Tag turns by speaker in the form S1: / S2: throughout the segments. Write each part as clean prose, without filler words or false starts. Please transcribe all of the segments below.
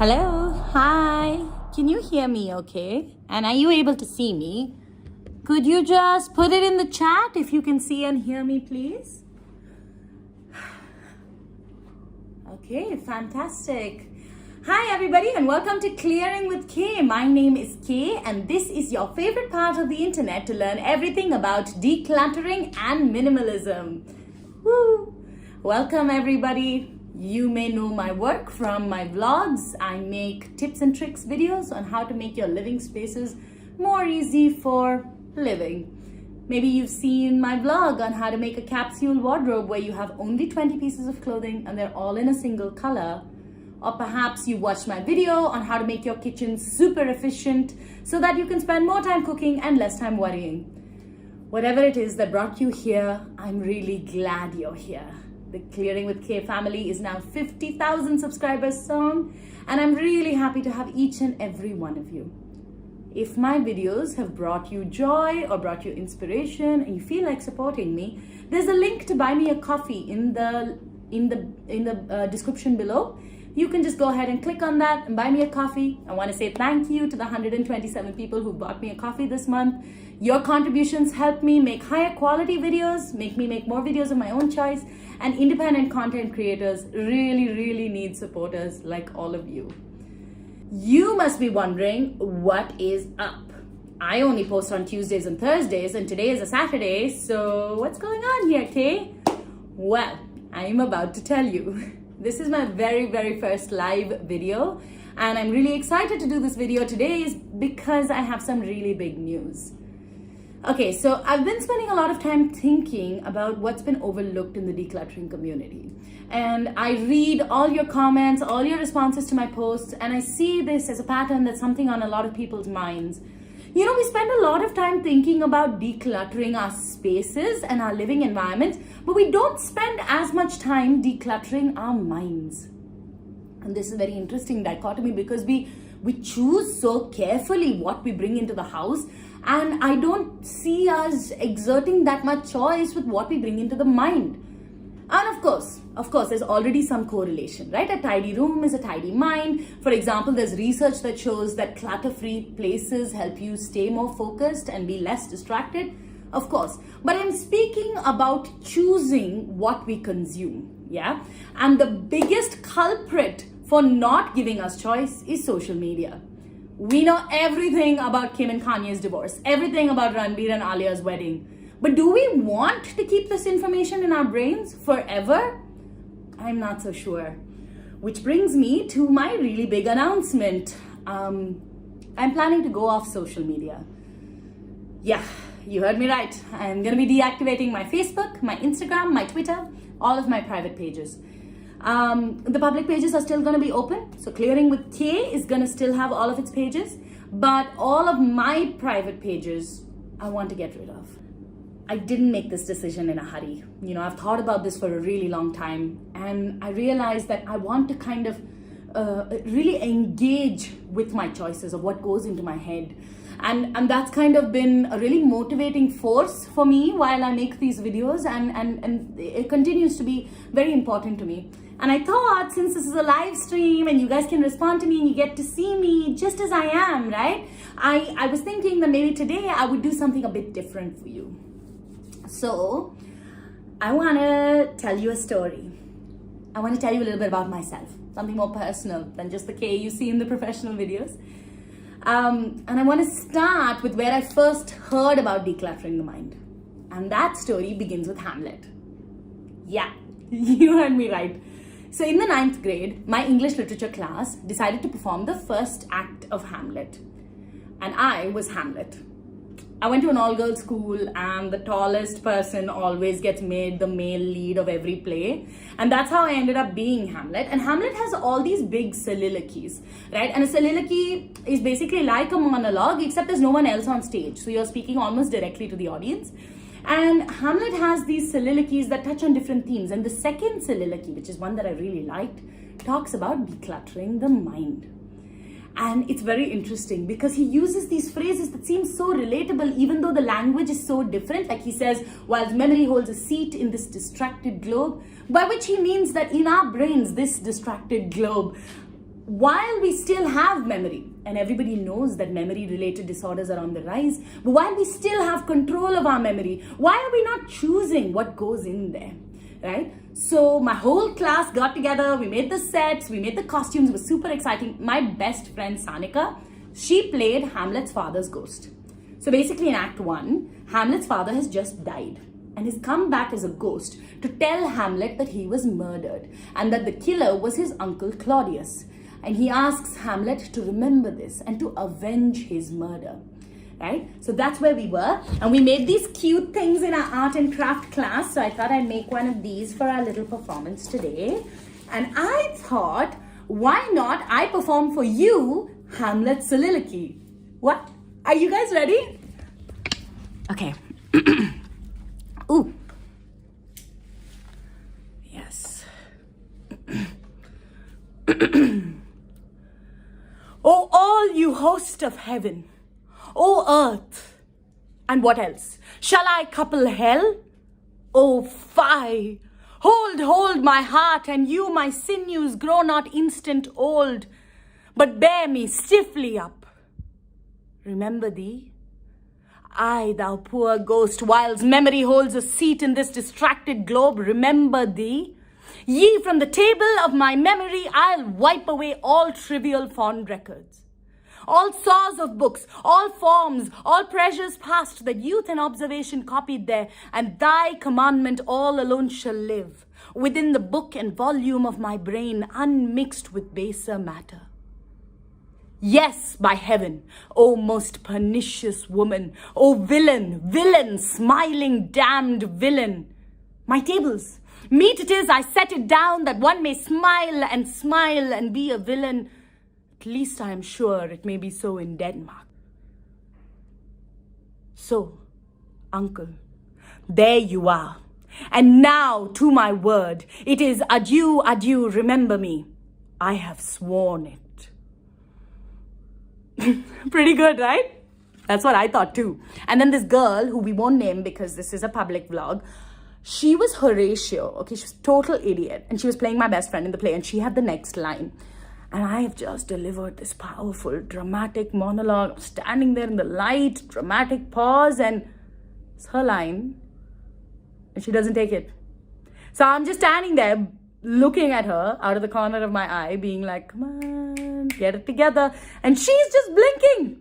S1: Hello, hi. Can you hear me okay? And are you able to see me? Could you just put it in the chat if you can see and hear me, please? Okay, fantastic. Hi everybody and welcome to Klearing with K. My name is K and this is your favorite part of the internet to learn everything about decluttering and minimalism. Woo! Welcome everybody. You may know my work from my vlogs. I make tips and tricks videos on how to make your living spaces more easy for living. Maybe you've seen my vlog on how to make a capsule wardrobe where you have only 20 pieces of clothing and they're all in a single color. Or perhaps you watched my video on how to make your kitchen super efficient so that you can spend more time cooking and less time worrying. Whatever it is that brought you here, I'm really glad you're here. The Klearing with K family is now 50,000 subscribers strong, and I'm really happy to have each and every one of you. If my videos have brought you joy or brought you inspiration and you feel like supporting me, there's a link to buy me a coffee in the description below. You can just go ahead and click on that and buy me a coffee. I want to say thank you to the 127 people who bought me a coffee this month. Your contributions help me make higher quality videos, make me make more videos of my own choice, and independent content creators really need supporters like all of you. You must be wondering what is up. I only post on Tuesdays and Thursdays and today is a Saturday, so what's going on here, Kay? Well, I'm about to tell you. This is my very first live video and I'm really excited to do this video today is because I have some really big news. Okay, so I've been spending a lot of time thinking about what's been overlooked in the decluttering community. And I read all your comments, all your responses to my posts, and I see this as a pattern that's something on a lot of people's minds. You know, we spend a lot of time thinking about decluttering our spaces and our living environments, but we don't spend as much time decluttering our minds. And this is a very interesting dichotomy because we choose so carefully what we bring into the house, and I don't see us exerting that much choice with what we bring into the mind. And of course, there's already some correlation, right? A tidy room is a tidy mind. For example, there's research that shows that clutter-free places help you stay more focused and be less distracted. Of course, but I'm speaking about choosing what we consume, yeah? And the biggest culprit for not giving us choice is social media. We know everything about Kim and Kanye's divorce, everything about Ranbir and Alia's wedding. But do we want to keep this information in our brains forever? I'm not so sure. Which brings me to my really big announcement. I'm planning to go off social media. Yeah, you heard me right. I'm gonna be deactivating my Facebook, my Instagram, my Twitter, all of my private pages. The public pages are still gonna be open. So Klearing with K is gonna still have all of its pages, but all of my private pages, I want to get rid of. I didn't make this decision in a hurry. You know, I've thought about this for a really long time and I realized that I want to kind of really engage with my choices of what goes into my head. And that's kind of been a really motivating force for me while I make these videos and it continues to be very important to me. And I thought since this is a live stream and you guys can respond to me and you get to see me just as I am, right? I was thinking that maybe today I would do something a bit different for you. So I want to tell you a story. I want to tell you a little bit about myself, something more personal than just the K you see in the professional videos. And I want to start with where I first heard about decluttering the mind. And that story begins with Hamlet. Yeah, you heard me right. So in the 9th grade, my English literature class decided to perform the first act of Hamlet. And I was Hamlet. I went to an all-girls school and the tallest person always gets made the male lead of every play. And that's how I ended up being Hamlet. And Hamlet has all these big soliloquies, right? And a soliloquy is basically like a monologue, except there's no one else on stage. So you're speaking almost directly to the audience. And Hamlet has these soliloquies that touch on different themes. And the second soliloquy, which is one that I really liked, talks about decluttering the mind. And it's very interesting because he uses these phrases that seem so relatable even though the language is so different. Like he says, while memory holds a seat in this distracted globe, by which he means that in our brains, this distracted globe while we still have memory, and everybody knows that memory-related disorders are on the rise, but while we still have control of our memory, why are we not choosing what goes in there, right? So my whole class got together, we made the sets, we made the costumes, it was super exciting. My best friend Sanika, she played Hamlet's father's ghost. So basically in Act 1, Hamlet's father has just died and has come back as a ghost to tell Hamlet that he was murdered and that the killer was his uncle Claudius. And he asks Hamlet to remember this and to avenge his murder, right? So that's where we were. And we made these cute things in our art and craft class. So I thought I'd make one of these for our little performance today. And I thought, why not I perform for you Hamlet Soliloquy? What? Are you guys ready? Okay. Ooh. Yes. O all you host of heaven, O earth, and what else? Shall I couple hell? O fie! Hold my heart, and you my sinews grow not instant old, but bear me stiffly up. Remember thee? I, thou poor ghost, whiles memory holds a seat in this distracted globe, remember thee? Ye, from the table of my memory, I'll wipe away all trivial fond records. All saws of books, all forms, all pleasures past that youth and observation copied there, and thy commandment all alone shall live, within the book and volume of my brain, unmixed with baser matter. Yes, by heaven, O most pernicious woman, O villain, smiling, damned villain. My tables, meet it is I set it down that one may smile and be a villain. At least I am sure it may be so in Denmark. So, uncle, there you are. And now to my word, it is adieu, adieu, remember me. I have sworn it. Pretty good, right? That's what I thought too. And then this girl, who we won't name because this is a public vlog, she was Horatio, okay? She was a total idiot. And she was playing my best friend in the play, and she had the next line. And I have just delivered this powerful, dramatic monologue, standing there in the light, dramatic pause, and it's her line. And she doesn't take it. So I'm just standing there, looking at her out of the corner of my eye, being like, come on, get it together. And she's just blinking,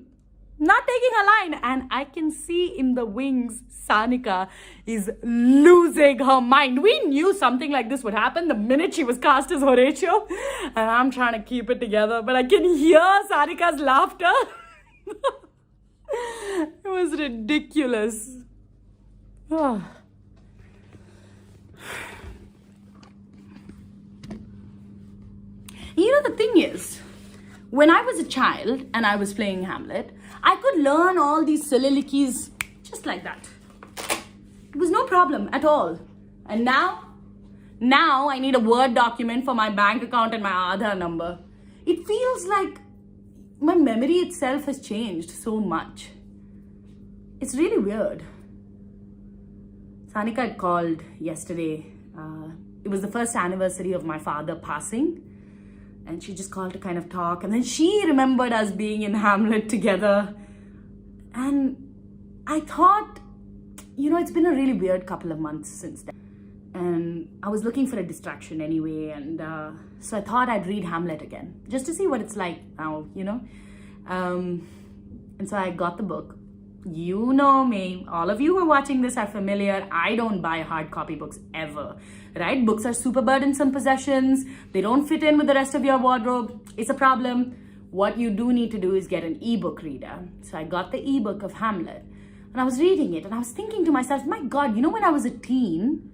S1: not taking her line. And I can see in the wings, Sanika is losing her mind. We knew something like this would happen the minute she was cast as Horatio. And I'm trying to keep it together, but I can hear Sanika's laughter. It was ridiculous. Oh. You know, the thing is, when I was a child and I was playing Hamlet, I could learn all these soliloquies just like that. It was no problem at all. And now I need a Word document for my bank account and my Aadhaar number. It feels like my memory itself has changed so much. It's really weird. Sanika had called yesterday. It was the first anniversary of my father passing. And she just called to kind of talk. And then she remembered us being in Hamlet together. And I thought, you know, it's been a really weird couple of months since then. And I was looking for a distraction anyway. And so I thought I'd read Hamlet again, just to see what it's like now, you know. And so I got the book. You know me, all of you who are watching this are familiar. I don't buy hard copy books ever, right? Books are super burdensome possessions. They don't fit in with the rest of your wardrobe. It's a problem. What you do need to do is get an ebook reader. So I got the ebook of Hamlet and I was reading it and I was thinking to myself, my God, you know, when I was a teen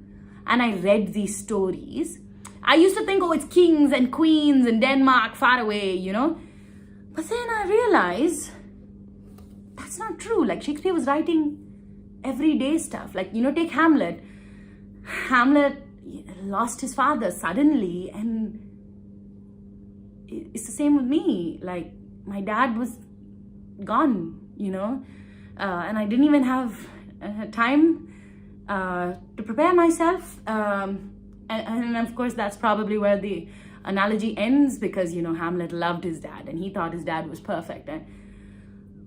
S1: and I read these stories, I used to think, oh, it's kings and queens in Denmark far away, you know? But then I realized that's not true. Like, Shakespeare was writing everyday stuff. Like, you know, take Hamlet. Hamlet lost his father suddenly, and it's the same with me. Like, my dad was gone, you know, and I didn't even have time to prepare myself. And of course, that's probably where the analogy ends because, Hamlet loved his dad and he thought his dad was perfect. And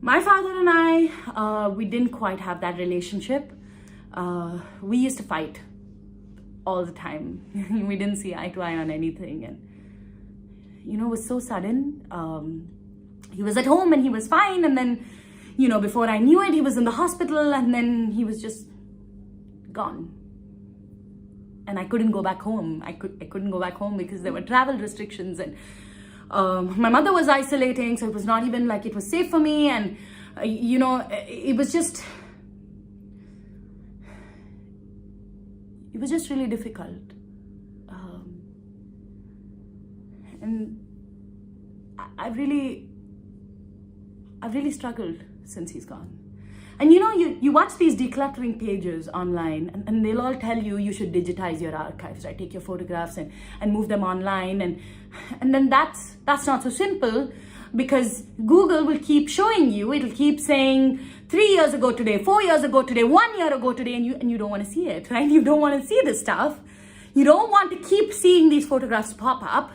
S1: my father and I, we didn't quite have that relationship. We used to fight all the time. We didn't see eye to eye on anything. And, it was so sudden. He was at home and he was fine. And then, before I knew it, he was in the hospital and then he was just gone. And I couldn't go back home. I couldn't go back home because there were travel restrictions, and my mother was isolating, so it was not even like it was safe for me. And it was just really difficult. And I've really struggled since he's gone. And you watch these decluttering pages online and they'll all tell you should digitize your archives, right? Take your photographs and move them online. And then that's not so simple, because Google will keep showing you, it'll keep saying 3 years ago today, 4 years ago today, 1 year ago today, and you don't want to see it, right? You don't want to see this stuff. You don't want to keep seeing these photographs pop up.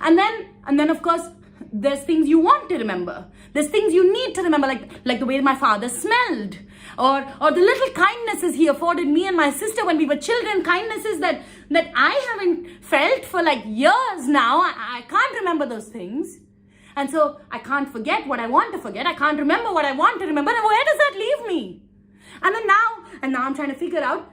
S1: And then of course, there's things you want to remember. There's things you need to remember, like the way my father smelled, or the little kindnesses he afforded me and my sister when we were children, kindnesses that I haven't felt for like years now. I can't remember those things. And so I can't forget what I want to forget. I can't remember what I want to remember. And where does that leave me? And now I'm trying to figure out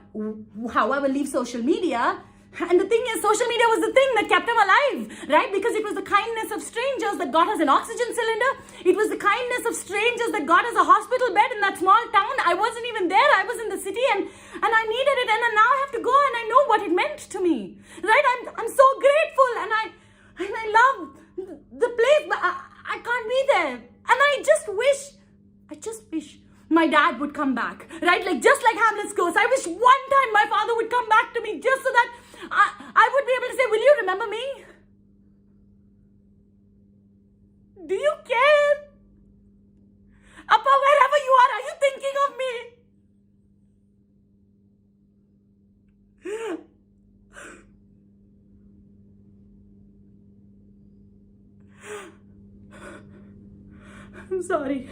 S1: how I will leave social media. And the thing is, social media was the thing that kept him alive, right? Because it was the kindness of strangers that got us an oxygen cylinder. It was the kindness of strangers that got us a hospital bed in that small town. I wasn't even there. I was in the city and I needed it. And then now I have to go and I know what it meant to me, right? I'm so grateful and I love the place, but I can't be there. And I just wish my dad would come back, right? Like just like Hamlet's ghost. I wish one time my father would come back to me just so that I would be able to say, will you remember me? Do you care? Appa, wherever you are you thinking of me? I'm sorry.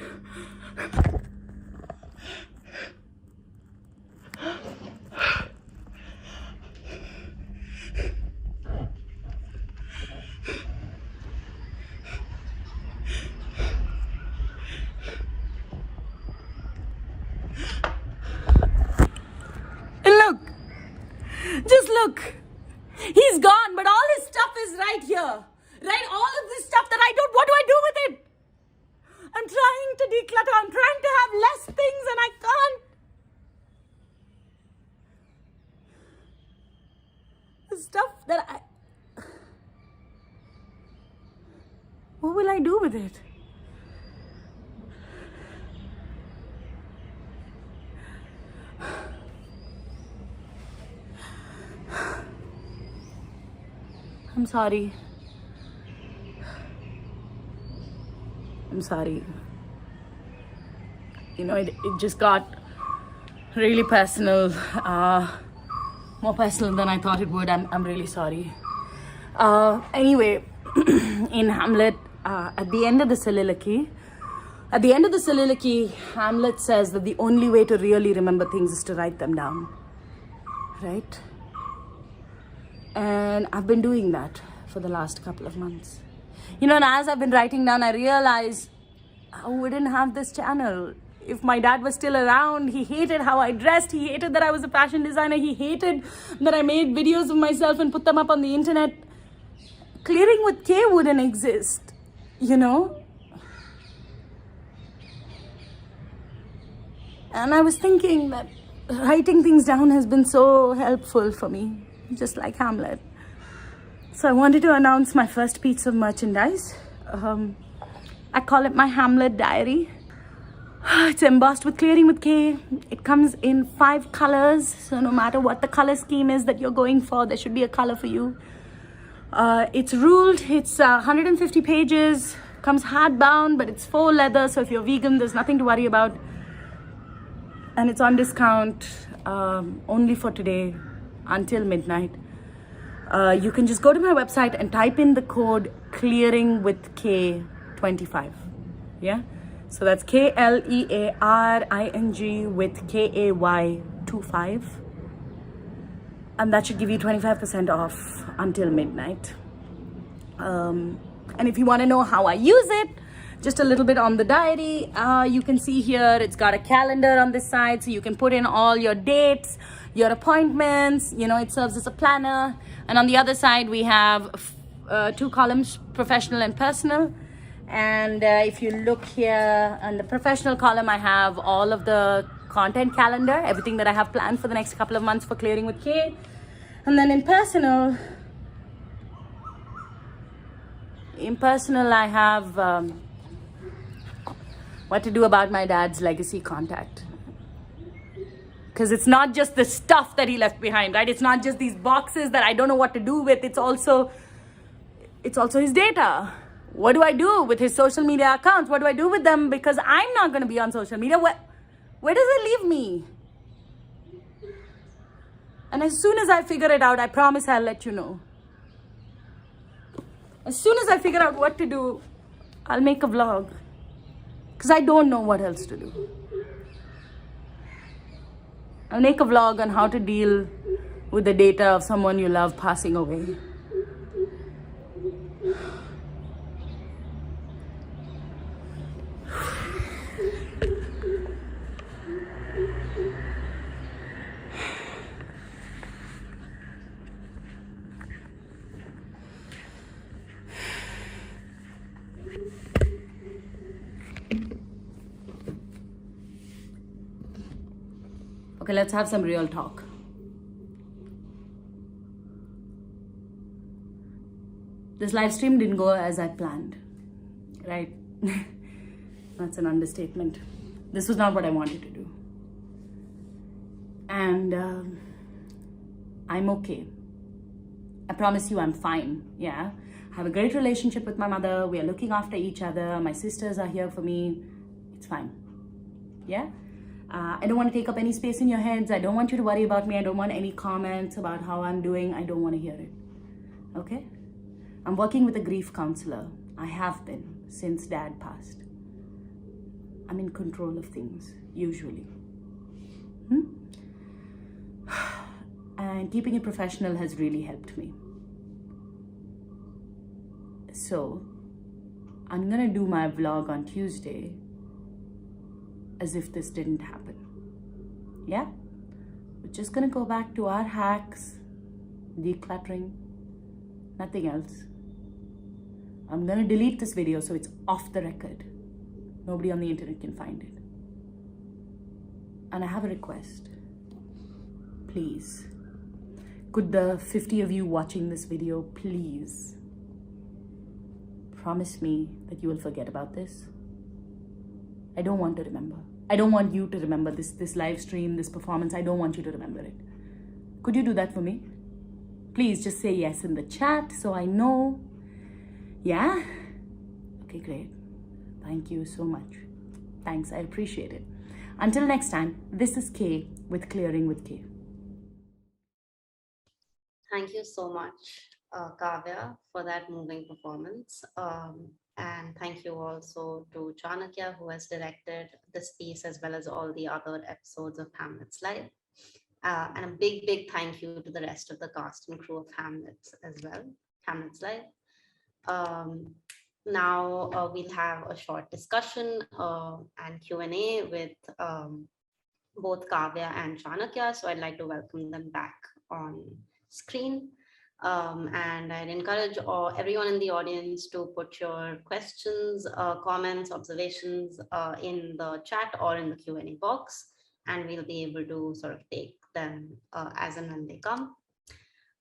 S1: Just look, he's gone, but all his stuff is right here, right? All of this stuff that what do I do with it? I'm trying to declutter, I'm trying to have less things and I can't. The stuff that what will I do with it? I'm sorry. It just got really personal, more personal than I thought it would. I'm really sorry. Anyway, in Hamlet, at the end of the soliloquy, Hamlet says that the only way to really remember things is to write them down, right? And I've been doing that for the last couple of months. And as I've been writing down, I realized I wouldn't have this channel if my dad was still around. He hated how I dressed. He hated that I was a fashion designer. He hated that I made videos of myself and put them up on the internet. Klearing with K wouldn't exist, And I was thinking that writing things down has been so helpful for me, just like Hamlet. So I wanted to announce my first piece of merchandise. I call it my Hamlet Diary. It's embossed with Klearing with K. It comes in 5 colors. So no matter what the color scheme is that you're going for, there should be a color for you. It's ruled. It's 150 pages. Comes hardbound, but it's faux leather. So if you're vegan, there's nothing to worry about. And it's on discount only for today until midnight. You can just go to my website and type in the code Klearing with K25. Yeah, so that's Klearing with KAY25, and that should give you 25% off until midnight. And if you want to know how I use it, just a little bit on the diary, you can see here it's got a calendar on this side, so you can put in all your dates, your appointments. It serves as a planner. And on the other side we have 2 columns, professional and personal. And if you look here on the professional column, I have all of the content calendar, everything that I have planned for the next couple of months for Klearing with K. And then in personal I have what to do about my dad's legacy contact. Because it's not just the stuff that he left behind, right? It's not just these boxes that I don't know what to do with. It's also his data. What do I do with his social media accounts? What do I do with them? Because I'm not going to be on social media. Where does it leave me? And as soon as I figure it out, I promise I'll let you know. As soon as I figure out what to do, I'll make a vlog. Because I don't know what else to do. I'll make a vlog on how to deal with the data of someone you love passing away. Okay, let's have some real talk. This live stream didn't go as I planned, right? That's an understatement. This was not what I wanted to do. And I'm okay. I promise you I'm fine, yeah? I have a great relationship with my mother. We are looking after each other. My sisters are here for me. It's fine, yeah? I don't want to take up any space in your heads. I don't want you to worry about me. I don't want any comments about how I'm doing. I don't want to hear it. Okay? I'm working with a grief counselor. I have been since Dad passed. I'm in control of things, usually. And keeping it professional has really helped me. So, I'm gonna do my vlog on Tuesday as if this didn't happen. Yeah? We're just gonna go back to our hacks, decluttering, nothing else. I'm gonna delete this video so it's off the record. Nobody on the internet can find it. And I have a request. Please, could the 50 of you watching this video please promise me that you will forget about this? I don't want to remember. I don't want you to remember this live stream, this performance. I don't want you to remember it. Could you do that for me? Please just say yes in the chat so I know. Yeah? Okay, great. Thank you so much. Thanks, I appreciate it. Until next time, this is Kay with Klearing with Kay.
S2: Thank you so much, Kavya, for that moving performance. And thank you also to Chanakya, who has directed this piece as well as all the other episodes of Hamlet's Live. And a big, big thank you to the rest of the cast and crew of Hamlet's as well, Hamlet's Live. Now we'll have a short discussion and Q&A with both Kavya and Chanakya. So I'd like to welcome them back on screen. And I'd encourage everyone in the audience to put your questions, comments, observations in the chat or in the Q&A box, and we'll be able to sort of take them as and when they come.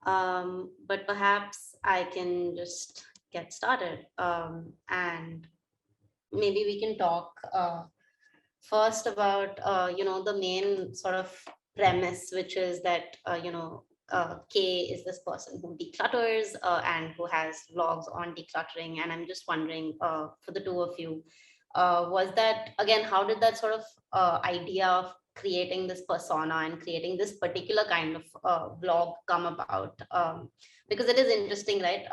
S2: But perhaps I can just get started, and maybe we can talk first about the main sort of premise, which is that Kay is this person who declutters and who has vlogs on decluttering. And I'm just wondering, for the two of you, was that, again, how did that sort of idea of creating this persona and creating this particular kind of blog come about? Because it is interesting, right?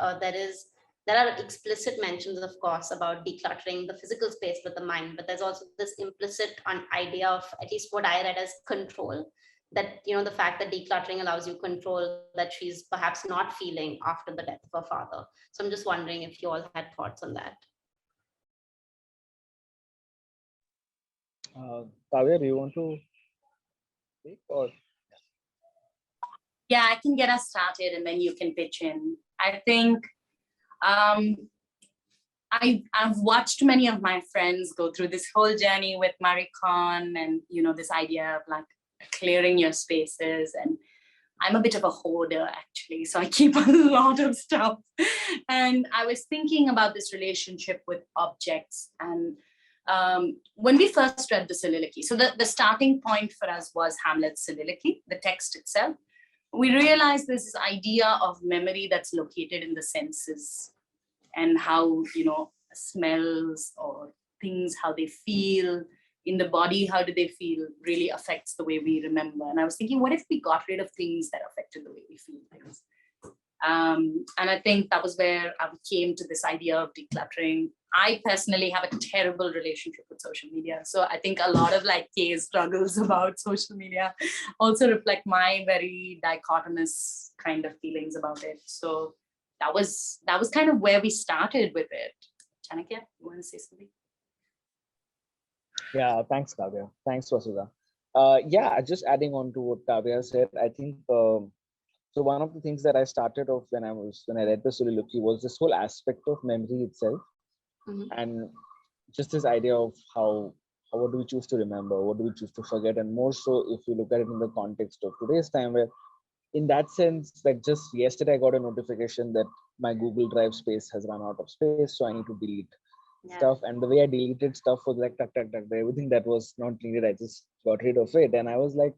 S2: There are explicit mentions, of course, about decluttering the physical space with the mind, but there's also this implicit idea of, at least what I read as, control. That, you know, the fact that decluttering allows you control that she's perhaps not feeling after the death of her father. So I'm just wondering if you all had thoughts on that.
S3: Kavya, do you want to speak or?
S1: Yeah, I can get us started and then you can pitch in. I think I've watched many of my friends go through this whole journey with Marie Kondo and, you know, this idea of like clearing your spaces. And I'm a bit of a hoarder, actually, so I keep a lot of stuff. And I was thinking about this relationship with objects. And when we first read the soliloquy, so the starting point for us was Hamlet's Soliloquy, the text itself. We realized there's this idea of memory that's located in the senses, and how, you know, smells or things, how they feel in the body, how do they feel, really affects the way we remember. And I was thinking, what if we got rid of things that affected the way we feel things? And I think that was where I came to this idea of decluttering. I personally have a terrible relationship with social media. So I think a lot of like Kay's struggles about social media also reflect my very dichotomous kind of feelings about it. So that was kind of where we started with it. Chanakya, you want to say something?
S3: Yeah, thanks, Kavya. Thanks, Vasudha. Yeah, just adding on to what Kavya said, I think so one of the things that I started off when I read the soliloquy was this whole aspect of memory itself. And just this idea of what do we choose to remember, what do we choose to forget, and more so if you look at it in the context of today's time, where in that sense, like just yesterday I got a notification that my Google Drive space has run out of space, so I need to delete stuff. And the way I deleted stuff was like everything that was not needed, I just got rid of it. And I was like,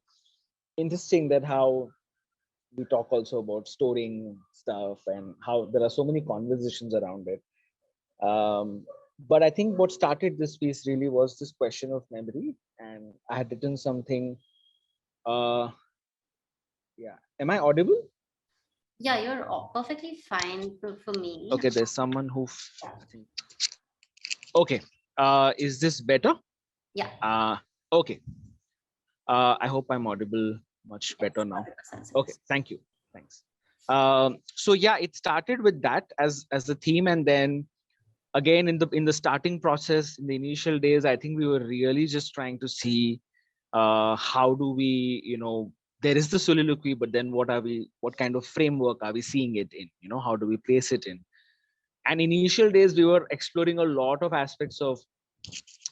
S3: interesting that how we talk also about storing stuff and how there are so many conversations around it. But I think what started this piece really was this question of memory. And I had written something. Yeah, am I audible?
S2: Yeah, you're perfectly fine for me.
S3: Okay, there's someone who. Okay, is this better?
S2: Yeah.
S3: Okay. I hope I'm audible much better now. Okay, thank you. Thanks. So yeah, it started with that as the theme, and then again in the starting process, in the initial days, I think we were really just trying to see how do we, you know, there is the soliloquy, but then what kind of framework are we seeing it in? You know, how do we place it in? And initial days, we were exploring a lot of aspects of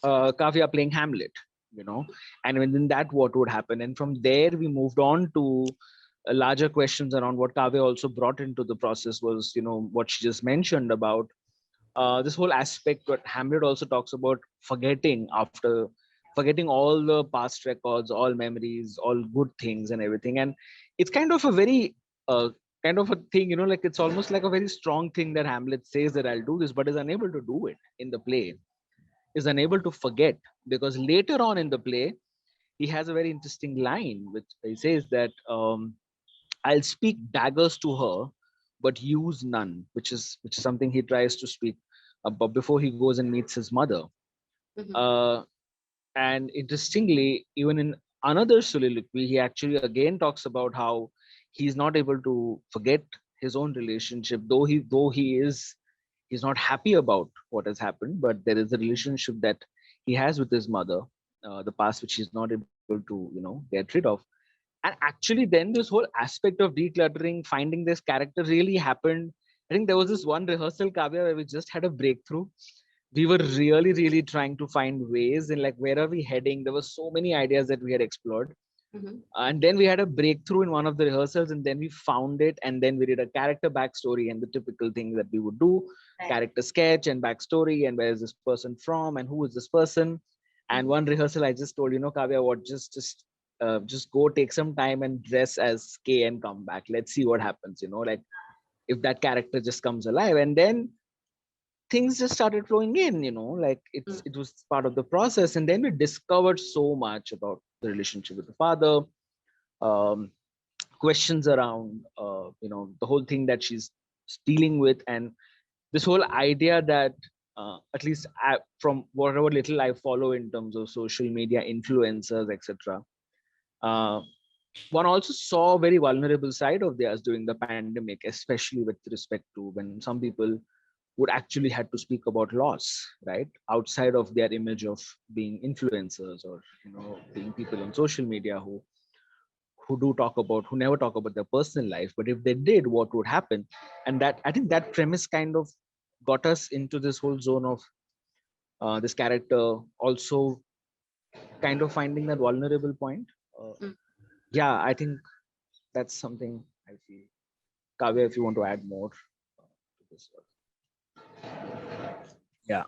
S3: Kavya playing Hamlet, you know, and within that, what would happen? And from there, we moved on to larger questions around what Kavya also brought into the process was, you know, what she just mentioned about this whole aspect. What Hamlet also talks about forgetting all the past records, all memories, all good things and everything. And it's kind of a very kind of a thing, you know, like it's almost like a very strong thing that Hamlet says that I'll do this, but is unable to do it in the play, is unable to forget, because later on in the play, he has a very interesting line, which he says that I'll speak daggers to her, but use none, which is something he tries to speak but before he goes and meets his mother. And interestingly, even in another soliloquy, he actually again talks about how he's not able to forget his own relationship, though he's not happy about what has happened, but there is a relationship that he has with his mother, the past, which he's not able to, you know, get rid of. And actually then this whole aspect of decluttering, finding this character really happened. I think there was this one rehearsal, Kavya, where we just had a breakthrough. We were really trying to find ways in like, where are we heading? There were so many ideas that we had explored. And then we had a breakthrough in one of the rehearsals, and then we found it, and then we did a character backstory and the typical thing that we would do, character sketch and backstory, and where is this person from and who is this person. And one rehearsal I just told, you know, Kavya, what, just go take some time and dress as K and come back. Let's see what happens, you know, like if that character just comes alive. And then things just started flowing in, like it was part of the process. And then we discovered so much about the relationship with the father, um, questions around, the whole thing that she's dealing with, and this whole idea that at least from whatever little I follow in terms of social media influencers, etc. One also saw a very vulnerable side of theirs during the pandemic, especially with respect to when some people would actually had to speak about loss, right? Outside of their image of being influencers or, being people on social media who never talk about their personal life. But if they did, what would happen? And that, I think that premise kind of got us into this whole zone of this character also kind of finding that vulnerable point. Yeah, I think that's something I feel. Kavya, if you want to add more to this. Yeah.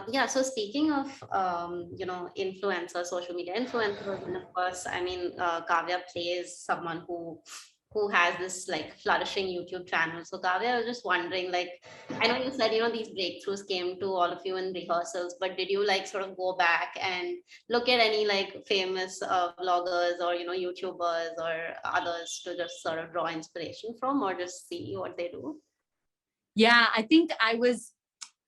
S2: Yeah. So speaking of, influencers, social media influencers, and of course, I mean, Kavya plays someone who has this like flourishing YouTube channel. So Kavya, I was just wondering, like, I know you said, these breakthroughs came to all of you in rehearsals, but did you like sort of go back and look at any like famous vloggers or, YouTubers or others to just sort of draw inspiration from, or just see what they do?
S1: Yeah, I think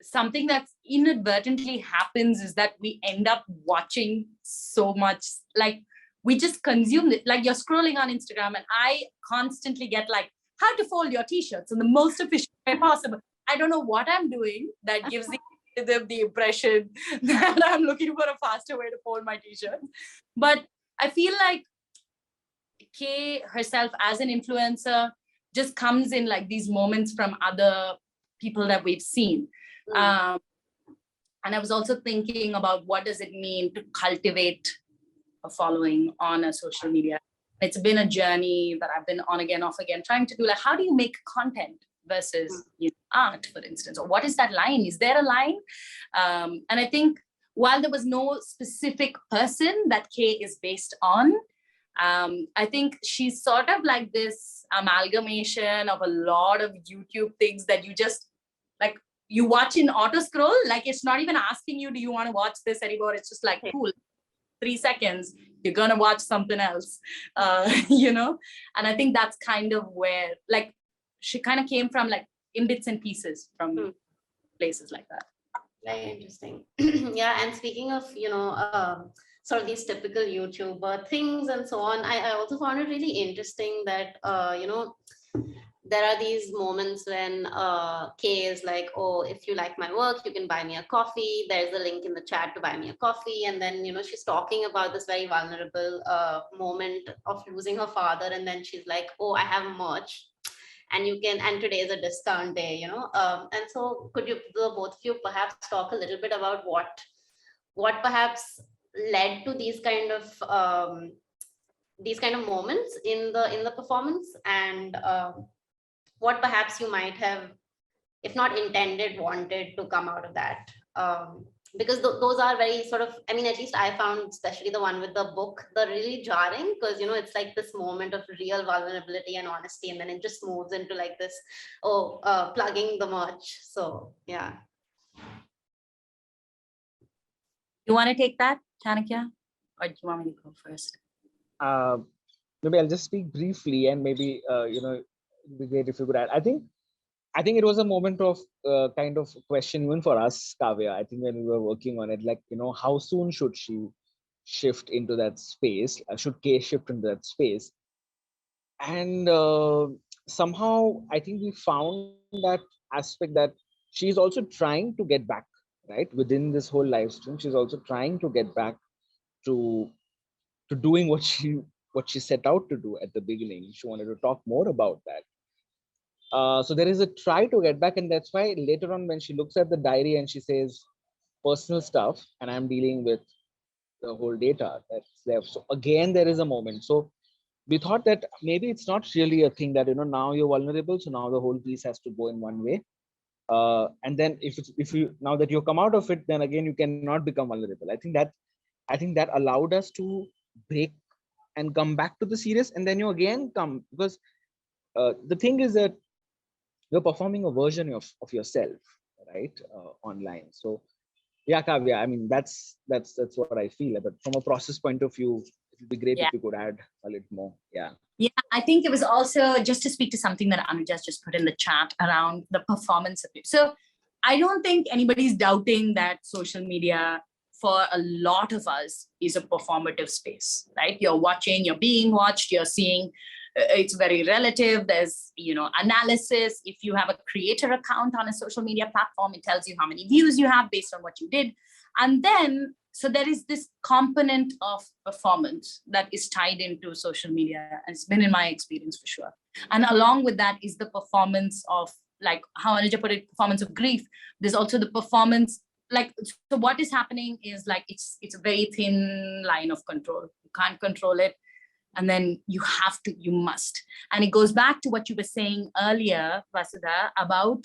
S1: something that inadvertently happens is that we end up watching so much, like we just consume it. Like you're scrolling on Instagram and I constantly get like how to fold your t-shirts in the most efficient way possible. I don't know what I'm doing that gives the impression that I'm looking for a faster way to fold my t-shirt. But I feel like Kay herself as an influencer just comes in like these moments from other people that we've seen. And I was also thinking about what does it mean to cultivate a following on a social media. It's been a journey that I've been on again, off again, trying to do like, how do you make content versus art, for instance, or what is that line? Is there a line? And I think while there was no specific person that Kay is based on, I think she's sort of like this amalgamation of a lot of YouTube things that you just like, you watch in auto scroll, like it's not even asking you, do you want to watch this anymore? It's just like, cool, 3 seconds, you're going to watch something else, And I think that's kind of where, like, she kind of came from like in bits and pieces from places like that.
S2: Very interesting. Yeah. And speaking of, sort of these typical YouTuber things and so on, I also found it really interesting that, there are these moments when Kay is like, oh, if you like my work, you can buy me a coffee. There's a link in the chat to buy me a coffee. And then, she's talking about this very vulnerable moment of losing her father. And then she's like, oh, I have merch. And and today is a discount day, and so could you, the both of you, perhaps talk a little bit about what perhaps led to these kind of moments in the performance, and what perhaps you might have, if not intended, wanted to come out of that. Because those are very sort of, I mean, at least I found, especially the one with the book, the really jarring, because, it's like this moment of real vulnerability and honesty, and then it just moves into like this, plugging the merch. So, yeah.
S1: You want to take that, Chanakya? Or do you want me to go first?
S3: Maybe I'll just speak briefly, and maybe, it'd be great if you could add. I think it was a moment of kind of question even for us, Kavya. I think when we were working on it, like, how soon should she shift into that space? Should Kay shift into that space? And somehow I think we found that aspect that she's also trying to get back, right? Within this whole live stream, she's also trying to get back to doing what she set out to do at the beginning. She wanted to talk more about that. So there is a try to get back, and that's why later on when she looks at the diary and she says personal stuff, and I'm dealing with the whole data that's there. So again, there is a moment. So we thought that maybe it's not really a thing that, now you're vulnerable, so now the whole piece has to go in one way. And then if you now that you come out of it, then again you cannot become vulnerable. I think that allowed us to break and come back to the serious, and then you again come, because the thing is that you're performing a version of yourself, right? Online. So yeah, Kavya, I mean, that's what I feel. But from a process point of view, it would be great if
S1: Yeah.
S3: you could add a little more. Yeah.
S1: Yeah, I think it was also just to speak to something that Anuja just put in the chat around the performance of it. So I don't think anybody's doubting that social media for a lot of us is a performative space, right? You're watching, you're being watched, you're seeing, it's very relative. There's, analysis. If you have a creator account on a social media platform, it tells you how many views you have based on what you did. And then, so there is this component of performance that is tied into social media, and it's been in my experience for sure. And along with that is the performance of, like how Anuja put it, performance of grief. There's also the performance, like, so what is happening is like, it's a very thin line of control. You can't control it. And then you must. And it goes back to what you were saying earlier, Vasudha, about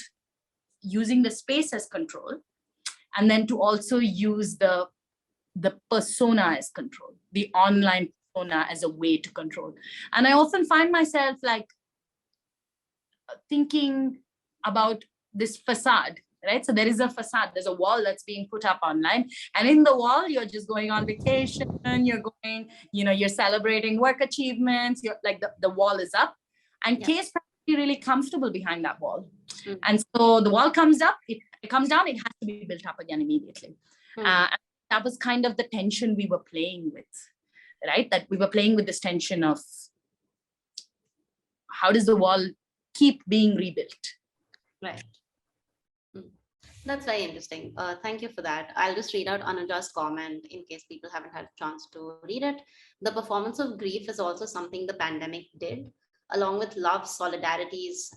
S1: using the space as control, and then to also use the persona as control, the online persona as a way to control. And I often find myself like thinking about this facade, right? So there is a facade, there's a wall that's being put up online, and in the wall, you're just going on vacation, you're going, you're celebrating work achievements, you're like, the wall is up, and Kay is probably really comfortable behind that wall. Mm-hmm. And so the wall comes up, it comes down, it has to be built up again immediately. Mm-hmm. That was kind of the tension we were playing with, right? That we were playing with this tension of how does the wall keep being rebuilt?
S2: Right. That's very interesting. Thank you for that. I'll just read out Anuja's comment in case people haven't had a chance to read it. The performance of grief is also something the pandemic did. Along with love, solidarities,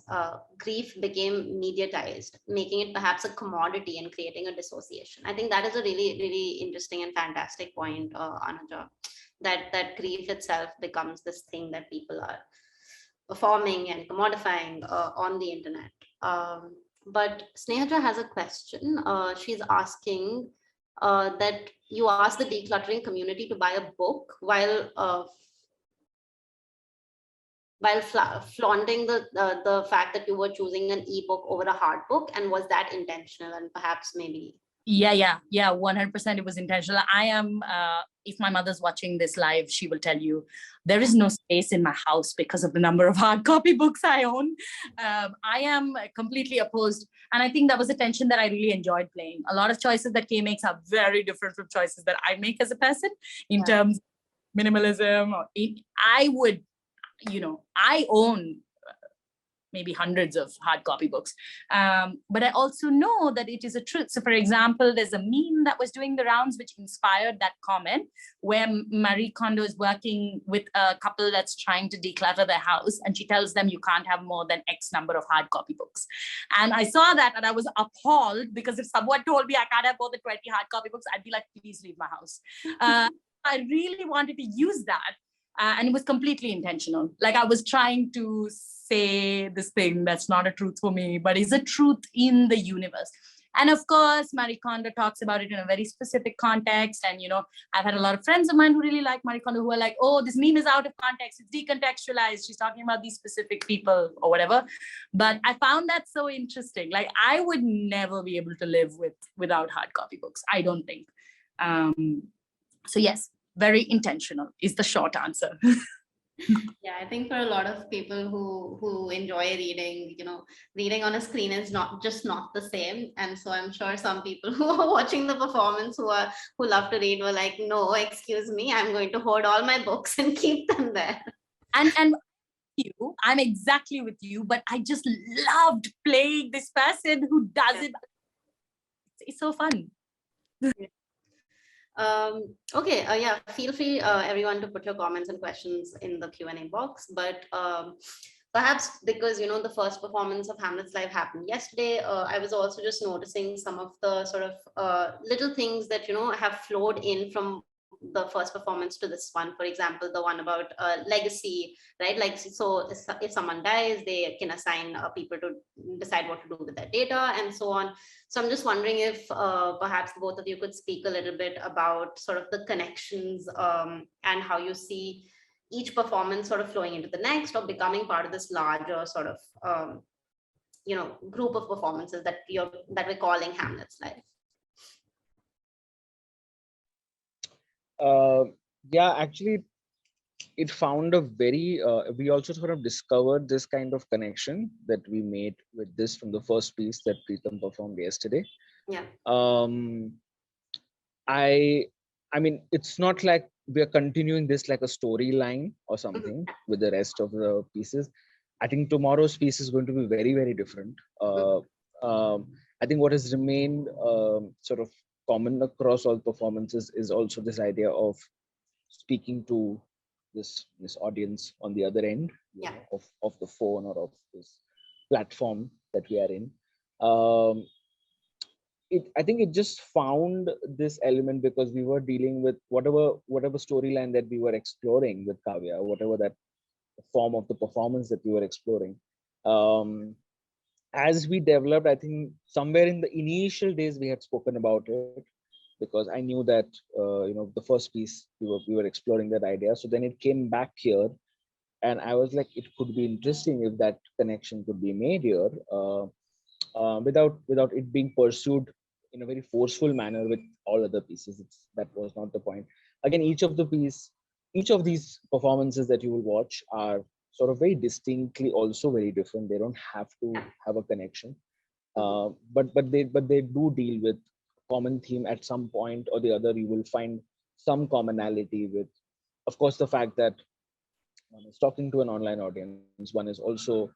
S2: grief became mediatized, making it perhaps a commodity and creating a dissociation. I think that is a really, really interesting and fantastic point, Anuja, that grief itself becomes this thing that people are performing and commodifying on the internet. But Snehaja has a question. She's asking that you asked the decluttering community to buy a book while flaunting the fact that you were choosing an ebook over a hard book, and was that intentional? And perhaps maybe.
S1: Yeah, 100% it was intentional. I am, if my mother's watching this live, she will tell you, there is no space in my house because of the number of hard copy books I own. I am completely opposed. And I think that was a tension that I really enjoyed playing. A lot of choices that Kay makes are very different from choices that I make as a person in terms of minimalism. I would, I own maybe hundreds of hard copy books. But I also know that it is a truth. So for example, there's a meme that was doing the rounds, which inspired that comment, where Marie Kondo is working with a couple that's trying to declutter their house. And she tells them you can't have more than X number of hard copy books. And I saw that and I was appalled, because if someone told me I can't have more than 20 hard copy books, I'd be like, please leave my house. I really wanted to use that. And it was completely intentional. Like I was trying to say this thing that's not a truth for me, but is a truth in the universe. And of course, Marie Kondo talks about it in a very specific context. And, I've had a lot of friends of mine who really like Marie Kondo, who are like, oh, this meme is out of context. It's decontextualized. She's talking about these specific people or whatever. But I found that so interesting. Like I would never be able to live without hard copy books, I don't think. So yes, very intentional is the short answer.
S2: Yeah, I think for a lot of people who enjoy reading, reading on a screen is not the same. And so I'm sure some people who are watching the performance who love to read were like, no, excuse me, I'm going to hoard all my books and keep them there.
S1: And I'm exactly with you, but I just loved playing this person who does it. It's so fun.
S2: Okay, yeah, feel free everyone to put your comments and questions in the Q&A box, but perhaps because the first performance of Hamlet's Live happened yesterday, I was also just noticing some of the sort of little things that have flowed in from the first performance to this one. For example, the one about legacy, right? Like, so if someone dies, they can assign people to decide what to do with their data and so on. So I'm just wondering if perhaps both of you could speak a little bit about sort of the connections and how you see each performance sort of flowing into the next or becoming part of this larger sort of group of performances that we're calling Hamlet's life?
S3: Yeah, actually, it found a very, we also sort of discovered this kind of connection that we made with this from the first piece that Preetham performed yesterday.
S2: Yeah.
S3: I mean, it's not like we're continuing this like a storyline or something with the rest of the pieces. I think tomorrow's piece is going to be very, very different. I think what has remained sort of common across all performances is also this idea of speaking to this audience on the other end,
S2: yeah,
S3: of the phone or of this platform that we are in. I think it just found this element because we were dealing with whatever storyline that we were exploring with Kavya, whatever that form of the performance that we were exploring. As we developed, I think somewhere in the initial days we had spoken about it, because I knew that the first piece we were exploring that idea. So then it came back here, and I was like, it could be interesting if that connection could be made here, without it being pursued in a very forceful manner with all other pieces. That was not the point. Again, each of these performances that you will watch are sort of very distinctly also very different. They don't have to have a connection, but they do deal with common theme at some point or the other. You will find some commonality with, of course, the fact that one is talking to an online audience. One is also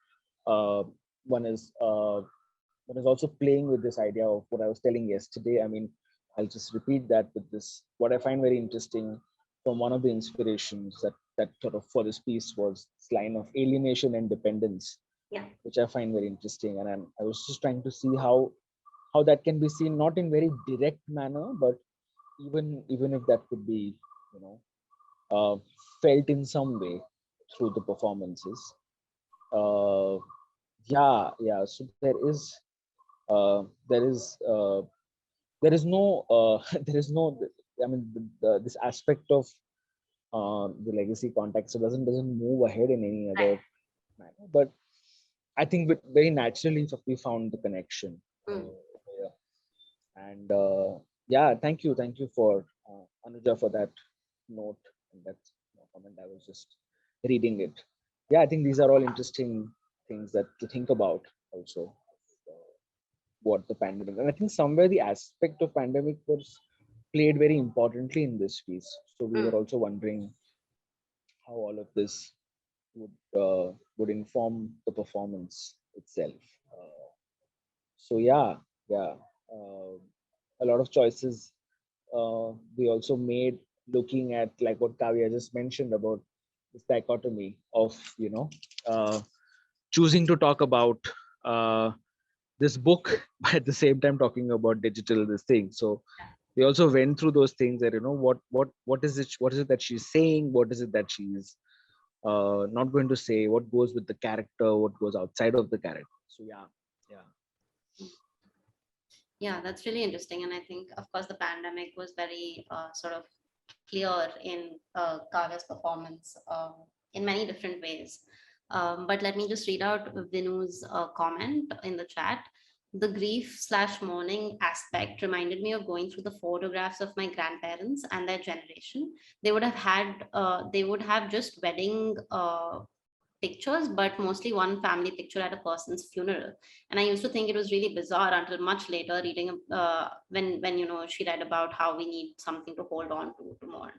S3: playing with this idea of what I was telling yesterday. I mean, I'll just repeat that with this. What I find very interesting from one of the inspirations that sort of for this piece was this line of alienation and dependence, which I find very interesting. And I was just trying to see how that can be seen, not in very direct manner, but even if that could be, felt in some way through the performances. So there is no I mean, this aspect of the legacy context doesn't move ahead in any other manner, but I think very naturally we found the connection. And thank you for Anuja for that note and that comment. I was just reading it. I think these are all interesting things that to think about also, what the pandemic, and I think somewhere the aspect of pandemic was played very importantly in this piece. So we were also wondering how all of this would inform the performance itself. A lot of choices we also made, looking at like what Kavya just mentioned about this dichotomy of choosing to talk about this book but at the same time talking about digital this thing. So we also went through those things that what is it that she's saying, what is it that she's not going to say, what goes with the character, what goes outside of the character. So
S2: yeah, that's really interesting. And I think, of course, the pandemic was very sort of clear in Kavya's performance in many different ways. But let me just read out Vinu's comment in the chat. The grief/mourning aspect reminded me of going through the photographs of my grandparents and their generation. They would have just wedding pictures, but mostly one family picture at a person's funeral. And I used to think it was really bizarre until much later, reading when she read about how we need something to hold on to mourn.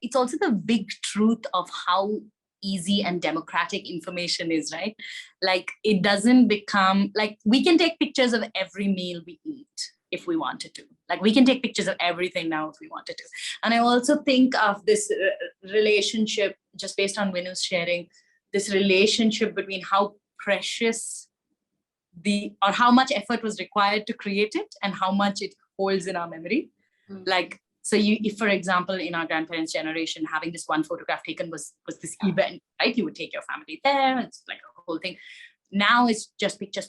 S1: It's also the big truth of how easy and democratic information is, right? Like, it doesn't become like we can take pictures of every meal we eat if we wanted to. Like, we can take pictures of everything now if we wanted to. And I also think of this relationship, just based on Vinu's sharing, this relationship between how precious or how much effort was required to create it and how much it holds in our memory. Like, so if, for example, in our grandparents' generation, having this one photograph taken was this event, right? You would take your family there, and it's like a whole thing. Now it's just pictures.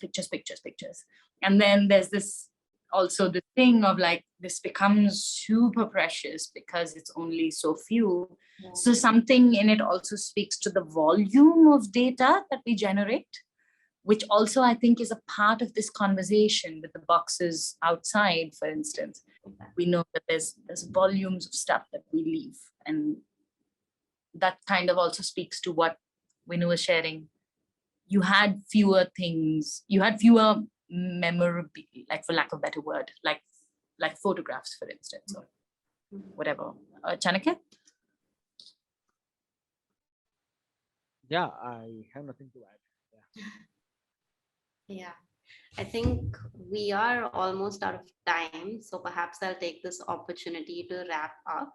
S1: And then there's this also the thing of like, this becomes super precious because it's only so few.
S2: Yeah.
S1: So something in it also speaks to the volume of data that we generate, which also I think is a part of this conversation with the boxes outside, for instance. We know that there's volumes of stuff that we leave, and that kind of also speaks to what Vinu was sharing. You had fewer things, you had fewer memorable, like for lack of a better word, like photographs, for instance, or whatever. Chanakya?
S3: Yeah, I have nothing to add.
S2: Yeah, I think we are almost out of time, so perhaps I'll take this opportunity to wrap up.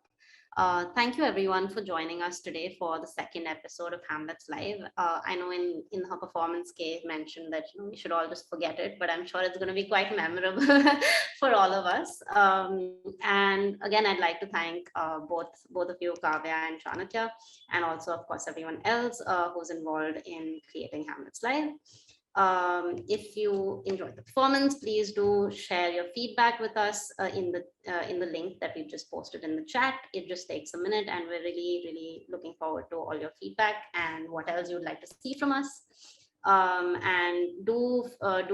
S2: Thank you everyone for joining us today for the second episode of Hamlet's Live. I know in her performance, Kay mentioned that we should all just forget it, but I'm sure it's going to be quite memorable for all of us. And again, I'd like to thank both of you, Kavya and Chanakya, and also of course everyone else who's involved in creating Hamlet's Live. If you enjoyed the performance, please do share your feedback with us in the link that we've just posted in the chat. It just takes a minute, and we're really looking forward to all your feedback and what else you'd like to see from us. And do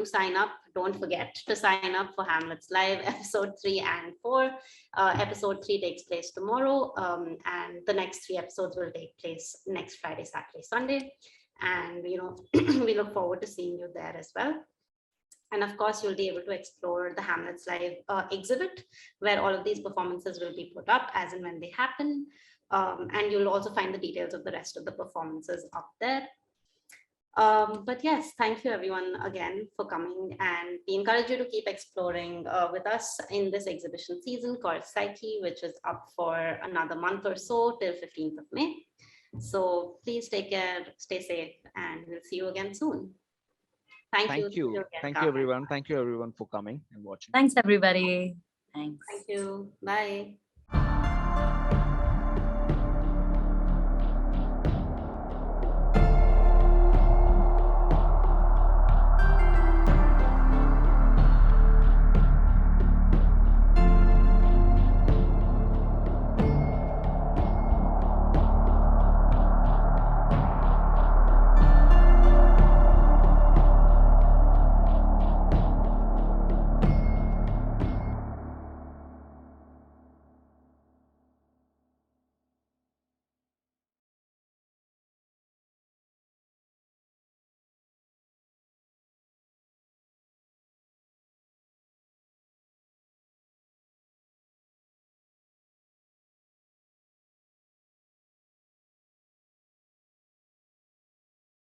S2: sign up. Don't forget to sign up for Hamlet's Live episode 3 and 4. Episode 3 takes place tomorrow, and the next 3 episodes will take place next Friday, Saturday, Sunday. And we look forward to seeing you there as well. And of course, you'll be able to explore the Hamlet's Live exhibit, where all of these performances will be put up as and when they happen. And you'll also find the details of the rest of the performances up there. But yes, thank you everyone again for coming, and we encourage you to keep exploring with us in this exhibition season called Psyche, which is up for another month or so till 15th of May. So please take care, stay safe, and we'll see you again soon. Thank you.
S3: Thank you everyone. Thank you everyone for coming and watching.
S1: Thanks everybody. Thanks.
S2: Thank you. Bye.